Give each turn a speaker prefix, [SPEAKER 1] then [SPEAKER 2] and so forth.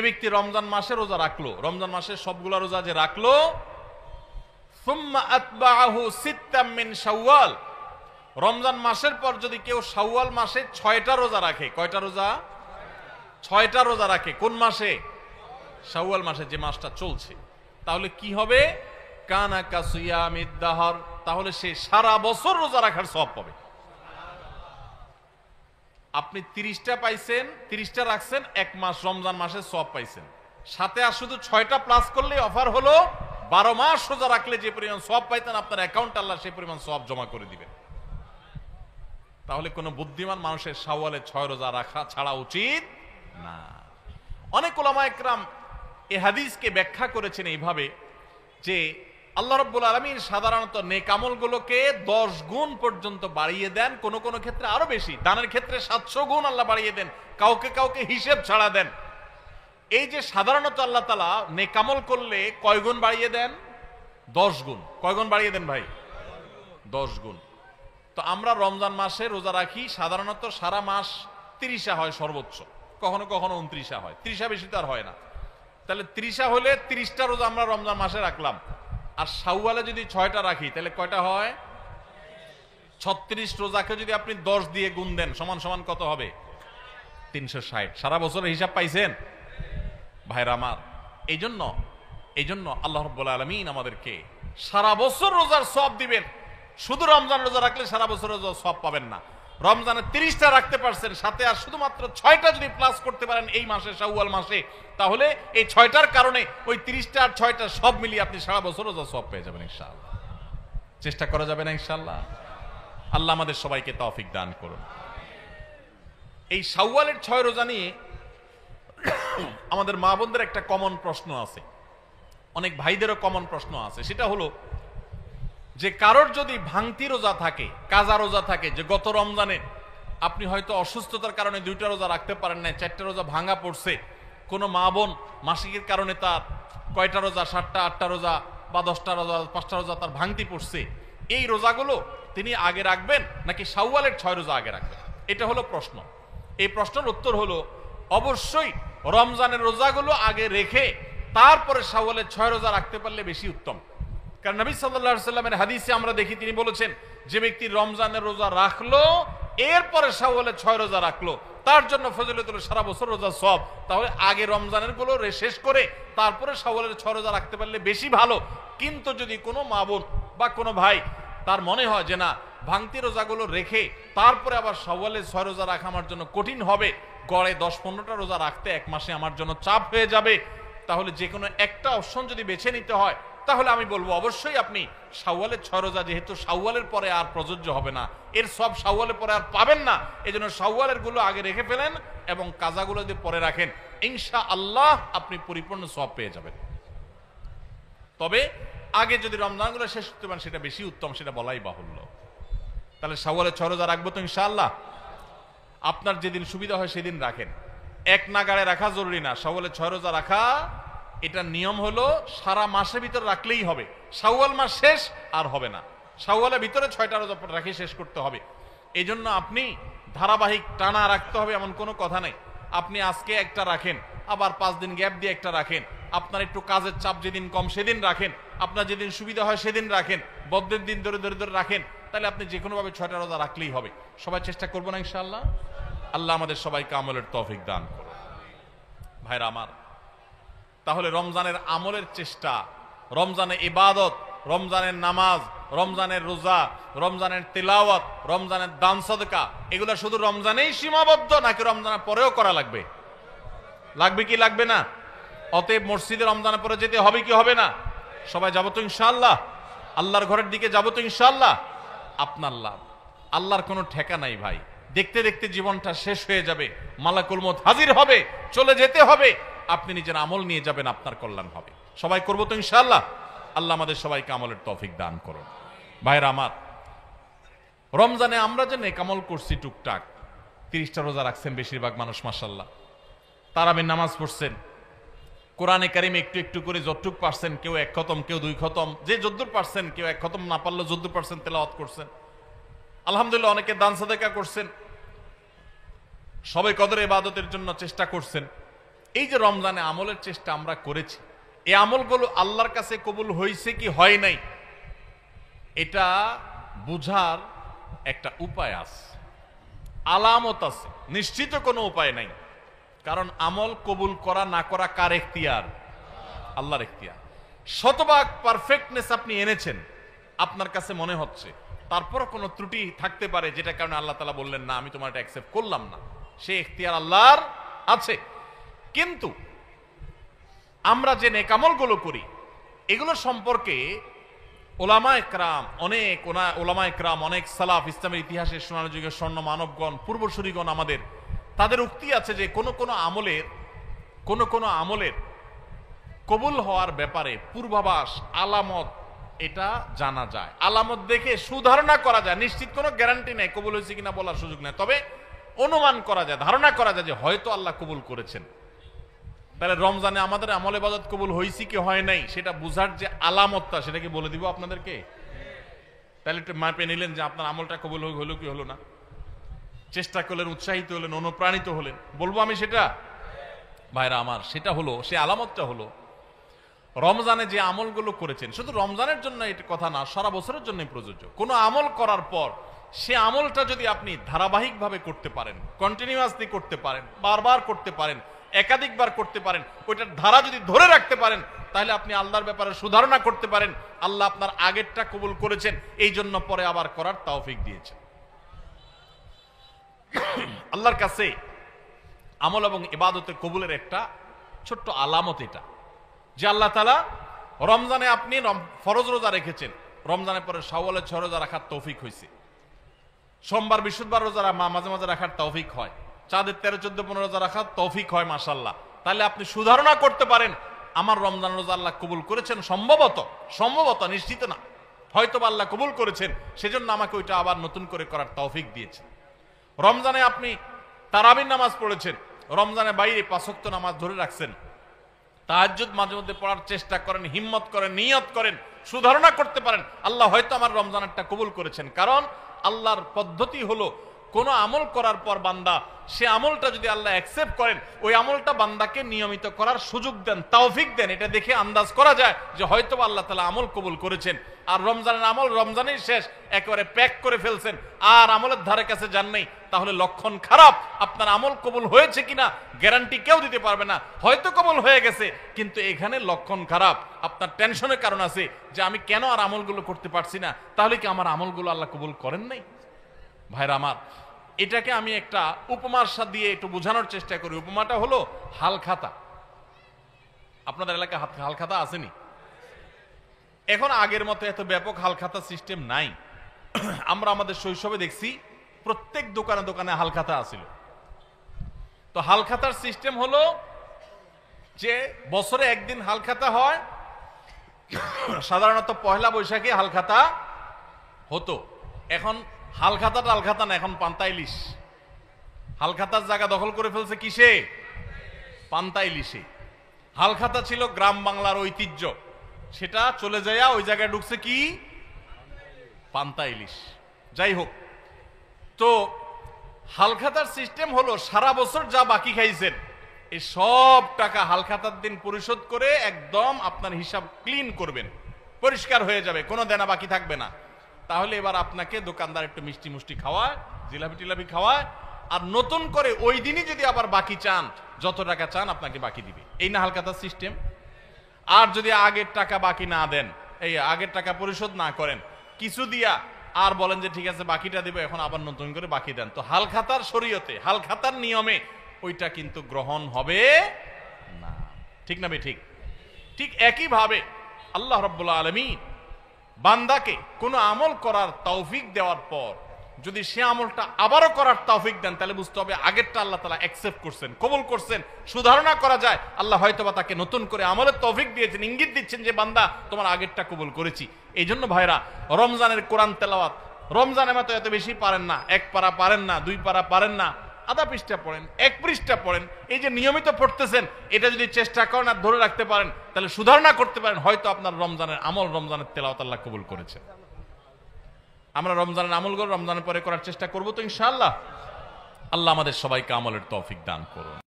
[SPEAKER 1] ব্যক্তি রমজান মাসে রোজা রাখলো, রমজান মাসের সবগুলা রোজা যে রাখলো, সুম্মা আতবাআহু সিত্তাম মিন শাওয়াল, রমজান মাসের পর যদি কেউ শাওয়াল মাসে 6টা রোজা রাখে, কয়টা রোজা? 6টা রোজা রাখে। কোন মাসে? শাওয়াল মাসে, যে মাসটা চলছে। তাহলে কি হবে? কানা কাসিয়ামিদ দাহর, তাহলে সে সারা বছর রোজা রাখার সওয়াব পাবে। আপনি 30টা পাইছেন, 30টা রাখছেন, এক মাস রমজান মাসে সওয়াব পাইছেন। সাথে আর শুধু 6টা প্লাস করলে অফার হলো 12 মাস রোজা রাখলে যে পরিমাণ সওয়াব পাইতেন আপনার অ্যাকাউন্টে আল্লাহ সেই পরিমাণ সওয়াব জমা করে দিবেন। তাহলে কোনো বুদ্ধিমান মানুষের শাওয়ালে 6 রোজা রাখা ছাড়া উচিত না। অনেক উলামা একরাম এই হাদিসকে ব্যাখ্যা করেছেন এইভাবে যে আল্লাহ রাব্বুল আলামিন সাধারণত নেক আমলগুলোকে 10 গুণ পর্যন্ত বাড়িয়ে দেন, কোন কোন ক্ষেত্রে আরো বেশি, দানের ক্ষেত্রে 700 গুণ আল্লাহ বাড়িয়ে দেন, কাউকে কাউকে হিসেব ছাড়া দেন। এই যে সাধারণত আল্লাহ তাআলা নেক আমল করলে কয় গুণ বাড়িয়ে দেন? 10 গুণ। কয় গুণ বাড়িয়ে দেন ভাই? 10 গুণ। তো আমরা রমজান মাসে রোজা রাখি, সাধারণত সারা মাস 30 হয় সর্বোচ্চ, কখনো কখনো 29 হয়, 30 বেশি তো আর হয় না। তাহলে 30 হলে 30টা রোজা আমরা রমজান মাসে রাখলাম, আর শাওয়ালে যদি 6টা রাখি তাহলে কয়টা হয়? 36 রোজাকে যদি আপনি 10 দিয়ে গুণ দেন সমান সমান কত হবে? 360। সারা বছরের হিসাব পাইছেন ভাইরা আমার। এই জন্য আল্লাহ রাব্বুল আলামিন আমাদেরকে সারা বছর রোজার সওয়াব দিবেন। শুধু রমজান রোজা রাখলে সারা বছর রোজার সওয়াব পাবেন না। রমজানে 30টা রাখতে পারছেন, সাথে আর শুধুমাত্র 6টা যদি প্লাস করতে পারেন এই মাসে, শাওয়াল মাসে, তাহলে এই 6টার কারণে ওই 30টা আর 6টা সব মিলিয়ে আপনি সারা বছর রোজা সওয়াব পেয়ে যাবেন ইনশাআল্লাহ। চেষ্টা করা যাবে না ইনশাআল্লাহ? আল্লাহ আমাদের সবাইকে তৌফিক দান করুন। এই শাওয়ালের 6 রোজা নিয়ে আমাদের মা বোনদের একটা কমন প্রশ্ন আছে, অনেক ভাইদেরও কমন প্রশ্ন আছে। সেটা হলো যে কারোর যদি ভাঙতি রোজা থাকে, কাজা রোজা থাকে, যে গত রমজানে আপনি হয়তো অসুস্থতার কারণে 2টা রোজা রাখতে পারেন না, 4টা রোজা ভাঙা পড়ছে, কোনো মা বোন মাসিকের কারণে তার কয়টা রোজা, 7টা 8টা রোজা বা 10টা রোজা 5টা রোজা তার ভাঙতি পড়ছে, এই রোজাগুলো তিনি আগে রাখবেন নাকি শাওয়ালের 6 রোজা আগে রাখবেন? এটা হলো প্রশ্ন। এই প্রশ্নের উত্তর হলো অবশ্যই রমজানের রোজাগুলো আগে রেখে তারপরে শাওয়ালের 6 রোজা রাখতে পারলে বেশি উত্তম। কারণ নবী সাল্লাল্লাহু আলাইহি সাল্লামের হাদিসে আমরা দেখি তিনি বলেছেন, যে ব্যক্তি রমজানের রোজা রাখলো এরপরে শাওয়ালের 6 রোজা রাখলো তার জন্য ফজিলত হলো সারা বছর রোজা সওয়াব। তাহলে আগে রমজানের গুলো শেষ করে তারপরে শাওয়ালের 6 রোজা রাখতে পারলে বেশি ভালো। কিন্তু যদি কোনো মা বোন বা কোনো ভাই তার মনে হয় যে না, ভাঙতি রোজাগুলো রেখে তারপরে আবার শাওয়ালের 6 রোজা রাখা আমার জন্য কঠিন হবে, গড়ে 10-15টা রোজা রাখতে এক মাসে আমার জন্য চাপ হয়ে যাবে, তাহলে যে কোনো একটা অপশন যদি বেছে নিতে হয় তাহলে আমি বলবো অবশ্যই আপনি শাওয়ালের 6 রোজা, যেহেতু শাওয়ালের পরে আর প্রযোজ্য হবে না, এর সব শাওয়ালের পরে আর পাবেন না, এজন্য শাওয়ালের গুলো আগে রেখে ফেলেন এবং কাজাগুলো যদি পরে রাখেন ইনশাআল্লাহ আপনি পরিপূর্ণ সওয়াব পেয়ে যাবেন। তবে আগে যদি রমজানগুলো শেষ করতে পারেন সেটা বেশি উত্তম, সেটা বলাই বাহুল্য। তাহলে শাওয়ালের 6 রোজা রাখবো তো ইনশাআল্লাহ। আপনার যেদিন সুবিধা হয় সেদিন রাখেন, এক নাগাড়ে রাখা জরুরি না। শাওয়ালের 6 রোজা রাখা এটা নিয়ম হলো সারা মাসের ভিতরে রাখলেই হবে, শাওয়াল মাস শেষ আর হবে না, শাওয়ালের ভিতরে 6টা রোজা রাখে শেষ করতে হবে। এই জন্য আপনি ধারাবাহিক টানা রাখতে হবে এমন কোনো কথা নেই। আপনি আজকে একটা রাখেন, আবার 5 দিন গ্যাপ দিয়ে একটা রাখেন, আপনার একটু কাজের চাপ যেদিন কম সেদিন রাখেন, আপনার যেদিন সুবিধা হয় সেদিন রাখেন, বদ্ধের দিন ধরে ধরে ধরে রাখেন, তাহলে আপনি যে কোনোভাবে 6টা রোজা রাখলেই হবে। সবাই চেষ্টা করবো না ইনশাআল্লাহ? আল্লাহ আমাদের সবাইকে আমলের তৌফিক দান করুন। ভাইরা আমার, তাহলে রমজানের আমলের চেষ্টা, রমজানের ইবাদত, রমজানের নামাজ, রমজানের রোজা, রমজানের তিলাওয়াত, রমজানের দান সাদকা, এগুলো শুধু রমজানেই সীমাবদ্ধ নাকি রমজানের পরেও করা লাগবে? লাগবে কি লাগবে না? অতএব মসজিদে রমজানের পরে যেতে হবে কি হবে না? সবাই যাবো তো ইনশাআল্লাহ? আল্লাহর ঘরের দিকে যাবো তো ইনশাআল্লাহ? আপনার লাভ, আল্লাহর কোনো ঠেকা নাই ভাই। দেখতে দেখতে জীবনটা শেষ হয়ে যাবে, মালাকুল মউত হাজির হবে, চলে যেতে হবে, আপনি নিজের আমল নিয়ে যাবেন, আপনার কল্যাণ হবে। সবাই করবো তো ইনশাআল্লাহ? আল্লাহ আমাদের সবাইকে আমলের তৌফিক দান করুন। ভাইরা আমার, রমজানে আমরা যে নেক আমল করছি টুকটাক, 30টা রোজা রাখছেন বেশিরভাগ মানুষ মাশাআল্লাহ, তারাবির নামাজ পড়ছেন, কোরআনে কারিম একটু একটু করে যতটুক পারছেন, কেউ 1 খতম, কেউ 2 খতম, যে যদ্দুর পারছেন, কেউ 1 খতম না পারলেও যদ্দুর পারছেন তেলাওয়াত করছেন, আলহামদুলিল্লাহ। অনেকে দান সাদাকা করছেন, সবে কদর ইবাদতের জন্য চেষ্টা করছেন। এই যে রমজানে আমলের চেষ্টা আমরা করেছি, এই আমলগুলো আল্লাহর কাছে কবুল হয়েছে কি হয় নাই এটা বুঝার একটা উপায় আছে, আলামত আছে, নিশ্চিত কোনো উপায় নাই। কারণ আমল কবুল করা না করা কার এখতিয়ার? আল্লাহর এখতিয়ার। শতভাগ পারফেক্টনেস আপনি এনেছেন আপনার কাছে মনে হচ্ছে, তারপরও কোনো ত্রুটি থাকতে পারে যেটা কারণে আল্লাহ তাআলা বললেন না আমি তোমার এটা অ্যাকসেপ্ট করলাম না, সে এখতিয়ার আল্লাহর আছে। কিন্তু আমরা যে নেক আমলগুলো করি এগুলো সম্পর্কে ওলামায়ে কেরাম অনেক সালাফ, ইসলামের ইতিহাসের সোনালী যুগের স্বর্ণ মানবগণ, পূর্বসূরীগণ আমাদের, তাদের উক্তি আছে যে কোন কোন আমলের কবুল হওয়ার ব্যাপারে পূর্বাভাস, আলামত এটা জানা যায়। আলামত দেখে সুধারণা করা যায়, নিশ্চিত কোনো গ্যারান্টি নেই কবুল হয়েছে কিনা বলার সুযোগ নেই, তবে অনুমান করা যায়, ধারণা করা যায় যে হয়তো আল্লাহ কবুল করেছেন। তাহলে রমজানে আমাদের আমল ইবাদত কবুল হয়েছে কি হয় নাই সেটা বুঝার যে আলামতটা, সেটা কি বলে দিব আপনাদেরকে? তাহলে একটু মাপে নিলেন যে আপনার আমলটা কবুল হলো কি হলো না, চেষ্টা করলেন, উৎসাহিত হলেন, অনুপ্রাণিত হলেন। বলবো আমি সেটা ভাইরা আমার, সেটা হলো, সে আলামতটা হলো রমজানে যে আমলগুলো করেছেন, শুধু রমজানের জন্য এটা কথা না, সারা বছরের জন্যই প্রযোজ্য। কোনো আমল করার পর সে আমলটা যদি আপনি ধারাবাহিকভাবে করতে পারেন, কন্টিনিউয়াসলি করতে পারেন, বারবার করতে পারেন, একাধিকবার করতে পারেন, ওইটার ধারা যদি ধরে রাখতে পারেন, তাহলে আপনি আল্লাহর ব্যাপারে সুধারণা করতে পারেন আল্লাহ আপনার আগেরটা কবুল করেছেন, এই জন্য পরে আবার করার তৌফিক দিয়েছেন। আল্লাহর কাছে আমল এবং ইবাদতের কবুলের একটা ছোট্ট আলামত এটা, যে আল্লাহ তাআলা রমজানে আপনি ফরজ রোজা রেখেছেন, রমজানের পরে শাওয়ালের 6 রোজা রাখার তৌফিক হয়েছে, সোমবার বৃহস্পতিবার রোজা মাঝে মাঝে রাখার তৌফিক হয়, চাঁদের 13, 14, 15 রোজা রাখার তৌফিক হয় মাশাআল্লাহ। তাহলে আপনি সুধারণা করতে পারেন আমার রমজান রোজা আল্লাহ কবুল করেছেন, সম্ভবত, নিশ্চিত না, হয়তো আল্লাহ কবুল করেছেন, সেজন্য আমাকে ওইটা আবার নতুন করে করার তৌফিক দিয়েছেন। রমজানে আপনি তারাবির নামাজ পড়েছেন, রমজানে বাইরে 5 ওয়াক্ত নামাজ ধরে রাখছেন, তাহাজ্জুদ মাঝে মধ্যে পড়ার চেষ্টা করেন, হিম্মত করেন, নিয়ত করেন, সুধারণা করতে পারেন আল্লাহ হয়তো আমার রমজানেরটা কবুল করেছেন। কারণ আল্লাহর পদ্ধতি হলো কোন আমল করার পর বান্দা সে আমলটা যদি আল্লাহ অ্যাকসেপ্ট করেন, ওই আমলটা বান্দাকে নিয়মিত করার সুযোগ দেন, তৌফিক দেন। এটা দেখে আন্দাজ করা যায় যে হয়তো আল্লাহ তাআলা আমল কবুল করেছেন। আর রমজানের আমল রমজানেই শেষ, একেবারে প্যাক করে ফেলছেন, আর আমলের ধারে কাছে যান নাই, তাহলে লক্ষণ খারাপ। আপনার আমল কবুল হয়েছে কিনা গ্যারান্টি কেউ দিতে পারবে না, হয়তো কবুল হয়ে গেছে, কিন্তু এখানে লক্ষণ খারাপ। আপনার টেনশনের কারণ আছে যে আমি কেন আর আমলগুলো করতে পারছি না, তাহলে কি আমার আমলগুলো আল্লাহ কবুল করেন নাই? ভাইরা আমার, এটাকে আমি একটা উপমার সাথে দিয়ে একটু বোঝানোর চেষ্টা করি। উপমাটা হলো হালখাতা। আপনাদের এলাকায় হালখাতা আসেনি? এখন আগের মতো এত ব্যাপক হালখাতা সিস্টেম নাই। আমরা আমাদের শৈশবে দেখছি প্রত্যেক দোকানে দোকানে হালখাতা আছিল। তো হালখাতার সিস্টেম হলো যে বছরে একদিন হালখাতা হয়, সাধারণত পয়লা বৈশাখে হালখাতা হতো। এখন হালখাতা না, এখন পান্তা ইলিশ। হালখাতার জায়গা দখল করে ফেলছে কিসে? পান্তা ইলিশে। হালখাতা ছিল গ্রাম বাংলার ঐতিহ্য, সেটা চলে যায় ওই জায়গায় ঢুকছে কি? পান্তা ইলিশ। যাই হোক, তো হালখাতার সিস্টেম হলো সারা বছর যা বাকি খাইছেন এই সব টাকা হালখাতার দিন পরিশোধ করে একদম আপনার হিসাব ক্লিন করবেন, পরিষ্কার হয়ে যাবে, কোনো দেনা বাকি থাকবে না। তাহলে এবার আপনাকে দোকানদার একটু মিষ্টি মুষ্টি খাওয়ায়, জিলাপি টিলাপি খাওয়ায়, আর নতুন করে ওই দিনই যদি আবার বাকি চান, যত টাকা চান আপনাকে বাকি দিবে। এই না হালখাতার সিস্টেম? আর যদি আগের টাকা বাকি না দেন, এই আগের টাকা পরিশোধ না করেন, কিছু দিয়া আর বলেন যে ঠিক আছে বাকিটা দিব, এখন আবার নতুন করে বাকি দেন, তো হালখাতার শরীয়তে, হালখাতার নিয়মে ওইটা কিন্তু গ্রহণ হবে না। ঠিক না? ঠিক। ঠিক একই ভাবে আল্লাহ রাব্বুল আলামিন বান্দাকে কোনো আমল করার তৌফিক দেওয়ার পর যদি সে আমলটা আবারও করার তৌফিক দেন, তাহলে বুঝতে হবে আগেরটা আল্লাহ তাআলা অ্যাকসেপ্ট করছেন, কবুল করছেন। সুধারণা করা যায় আল্লাহ হয়তোবা তাকে নতুন করে আমলের তৌফিক দিয়েছেন, ইঙ্গিত দিচ্ছেন যে বান্দা তোমার আগেরটা কবুল করেছি। এই জন্য ভাইরা, রমজানের কোরআন তেলাওয়াত রমজানে মতো এত বেশি পারেন না, 1 পারা পারেন না, 2 পারা পারেন না, আধা পৃষ্ঠা পড়েন, 1 পৃষ্ঠা পড়েন। এই যে নিয়মিত পড়তেছেন, এটা যদি চেষ্টা করেন আর ধরে রাখতে পারেন, তাহলে সুধারণা করতে পারেন হয়তো আপনার রমজানের আমল, রমজানের তেলাওয়াত আল্লাহ কবুল করেছেন। আমরা রমজানের আমলগুলো রমজানের পরে করার চেষ্টা করব তো ইনশাআল্লাহ। আল্লাহ আমাদের সবাইকে আমলের তৌফিক দান করুন।